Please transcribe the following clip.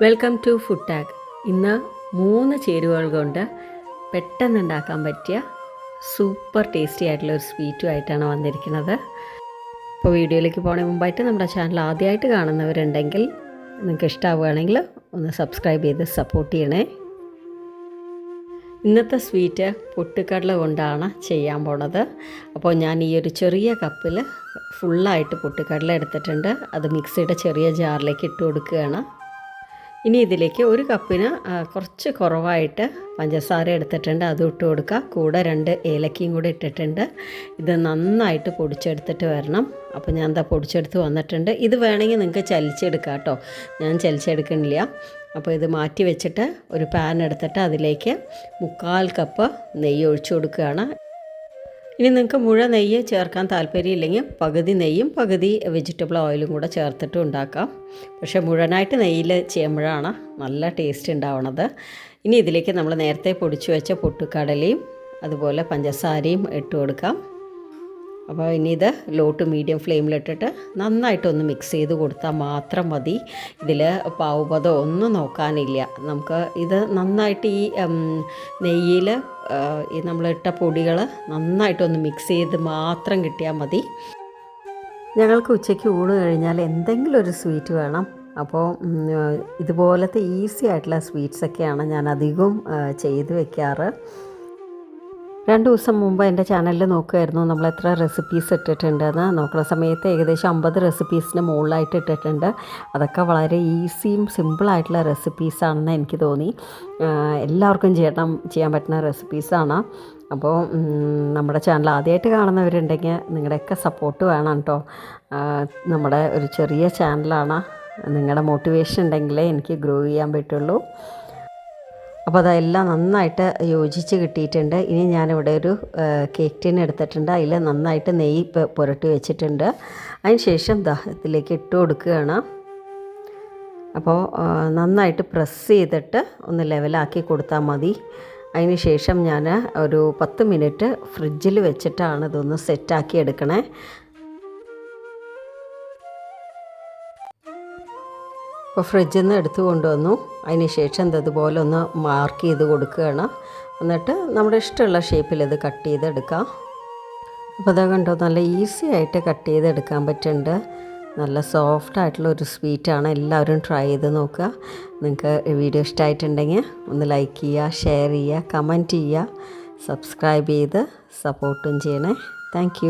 Welcome to food tag. ഇന്ന് 3 ചേരുവകൾ കൊണ്ട് പെട്ടെന്ന് ഉണ്ടാക്കാൻ പറ്റിയ സൂപ്പർ ടേസ്റ്റി ആയിട്ടുള്ള ഒരു സ്വീറ്റുമായിട്ടാണ് വന്നിരിക്കുന്നത്. അപ്പോൾ വീഡിയോയിലേക്ക് പോകുന്നതിന് മുമ്പായിട്ട് നമ്മുടെ ചാനൽ ആദ്യമായിട്ട് കാണുന്നവരുണ്ടെങ്കിൽ നിങ്ങൾക്ക് ഇഷ്ടമാവുകയാണെങ്കിൽ ഒന്ന് സബ്സ്ക്രൈബ് ചെയ്ത് സപ്പോർട്ട് ചെയ്യണേ. ഇന്നത്തെ സ്വീറ്റ് പൊട്ടുകടല കൊണ്ടാണ് ചെയ്യാൻ പോണത്. അപ്പോൾ ഞാൻ ഈ ഒരു ചെറിയ കപ്പിൽ ഫുള്ളായിട്ട് പൊട്ടുകടല എടുത്തിട്ടുണ്ട്. അത് മിക്സിയുടെ ചെറിയ ജാറിലേക്ക് ഇട്ട് കൊടുക്കുകയാണ്. ഇനി ഇതിലേക്ക് ഒരു കപ്പിന് കുറച്ച് കുറവായിട്ട് പഞ്ചസാര എടുത്തിട്ടുണ്ട്, അതും ഇട്ട് കൊടുക്കുക. കൂടെ 2 ഏലക്കയും കൂടെ ഇട്ടിട്ടുണ്ട്. ഇത് നന്നായിട്ട് പൊടിച്ചെടുത്തിട്ട് വരണം. അപ്പോൾ ഞാൻ എന്താ പൊടിച്ചെടുത്ത് വന്നിട്ടുണ്ട്. ഇത് വേണമെങ്കിൽ നിങ്ങൾക്ക് ചലിച്ചെടുക്കാം കേട്ടോ, ഞാൻ ചലിച്ചെടുക്കണില്ല. അപ്പോൾ ഇത് മാറ്റി വെച്ചിട്ട് ഒരു പാൻ എടുത്തിട്ട് അതിലേക്ക് 1/4 കപ്പ് നെയ്യ് ഒഴിച്ചു കൊടുക്കുകയാണ്. ഇനി നിങ്ങൾക്ക് മുഴുവൻ നെയ്യ് ചേർക്കാൻ താല്പര്യമില്ലെങ്കിൽ പകുതി നെയ്യും പകുതി വെജിറ്റബിൾ ഓയിലും കൂടെ ചേർത്തിട്ട് ഉണ്ടാക്കാം. പക്ഷേ മുഴുവനായിട്ട് നെയ്യിൽ ചെയ്യുമ്പോഴാണ് നല്ല ടേസ്റ്റ് ഉണ്ടാവുന്നത്. ഇനി ഇതിലേക്ക് നമ്മൾ നേരത്തെ പൊടിച്ചു വെച്ച പൊട്ടുകടലയും അതുപോലെ പഞ്ചസാരയും ഇട്ട് കൊടുക്കാം. അപ്പോൾ ഇനി ഇത് ലോ ടു മീഡിയം ഫ്ലെയിമിലിട്ടിട്ട് നന്നായിട്ടൊന്ന് മിക്സ് ചെയ്ത് കൊടുത്താൽ മാത്രം മതി. ഇതിൽ പാവുപതോ ഒന്നും നോക്കാനില്ല. നമുക്ക് ഇത് നന്നായിട്ട് ഈ നെയ്യിൽ ഈ നമ്മളിട്ട പൊടികൾ നന്നായിട്ടൊന്ന് മിക്സ് ചെയ്ത് മാത്രം കിട്ടിയാൽ മതി. ഞങ്ങൾക്ക് ഉച്ചയ്ക്ക് ഊണ് കഴിഞ്ഞാൽ എന്തെങ്കിലും ഒരു സ്വീറ്റ് വേണം. അപ്പോൾ ഇതുപോലത്തെ ഈസി ആയിട്ടുള്ള സ്വീറ്റ്സൊക്കെയാണ് ഞാൻ അധികവും ചെയ്ത് വെക്കാറ്. 2 ദിവസം മുമ്പ് എൻ്റെ ചാനലിൽ നോക്കുമായിരുന്നു നമ്മൾ എത്ര റെസിപ്പീസ് ഇട്ടിട്ടുണ്ടെന്ന്. നോക്കുന്ന സമയത്ത് ഏകദേശം 50 റെസിപ്പീസിന് മുകളിലായിട്ട് ഇട്ടിട്ടുണ്ട്. അതൊക്കെ വളരെ ഈസിയും സിമ്പിളായിട്ടുള്ള റെസിപ്പീസാണെന്ന് എനിക്ക് തോന്നി. എല്ലാവർക്കും ചെയ്യാൻ പറ്റുന്ന റെസിപ്പീസാണ്. അപ്പോൾ നമ്മുടെ ചാനൽ ആദ്യമായിട്ട് കാണുന്നവരുണ്ടെങ്കിൽ നിങ്ങളുടെയൊക്കെ സപ്പോർട്ട് വേണം കേട്ടോ. നമ്മുടെ ഒരു ചെറിയ ചാനലാണ്. നിങ്ങളുടെ മോട്ടിവേഷൻ ഉണ്ടെങ്കിലേ എനിക്ക് ഗ്രോ ചെയ്യാൻ പറ്റുള്ളൂ. അപ്പോൾ അതെല്ലാം നന്നായിട്ട് യോജിച്ച് കിട്ടിയിട്ടുണ്ട്. ഇനി ഞാനിവിടെ ഒരു കേക്ക് ടിൻ എടുത്തിട്ടുണ്ട്. അതിൽ നന്നായിട്ട് നെയ്യ് പുരട്ടി വെച്ചിട്ടുണ്ട്. അതിന് ശേഷം ഇതിലേക്ക് ഇട്ട് കൊടുക്കുകയാണ്. അപ്പോൾ നന്നായിട്ട് പ്രസ് ചെയ്തിട്ട് ഒന്ന് ലെവലാക്കി കൊടുത്താൽ മതി. അതിന് ശേഷം ഞാൻ ഒരു 10 മിനിറ്റ് ഫ്രിഡ്ജിൽ വെച്ചിട്ടാണ് ഇതൊന്ന് സെറ്റാക്കി എടുക്കണേ. അപ്പോൾ ഫ്രിഡ്ജിൽ നിന്ന് എടുത്തു കൊണ്ടുവന്നു. അതിന് ശേഷം ഇതുപോലെ ഒന്ന് മാർക്ക് ചെയ്ത് കൊടുക്കുകയാണ്. എന്നിട്ട് നമ്മുടെ ഇഷ്ടമുള്ള ഷേപ്പിൽ ഇത് കട്ട് ചെയ്തെടുക്കാം. അപ്പോൾ അത് കണ്ടോ, നല്ല ഈസി ആയിട്ട് കട്ട് ചെയ്തെടുക്കാൻ പറ്റുന്നുണ്ട്. നല്ല സോഫ്റ്റ് ആയിട്ടുള്ള ഒരു സ്വീറ്റാണ്. എല്ലാവരും ട്രൈ ചെയ്ത് നോക്കുക. നിങ്ങൾക്ക് വീഡിയോ ഇഷ്ടമായിട്ടുണ്ടെങ്കിൽ ഒന്ന് ലൈക്ക് ചെയ്യുക, ഷെയർ ചെയ്യുക, കമൻറ്റ് ചെയ്യുക, സബ്സ്ക്രൈബ് ചെയ്ത് സപ്പോർട്ടും ചെയ്യണേ. താങ്ക്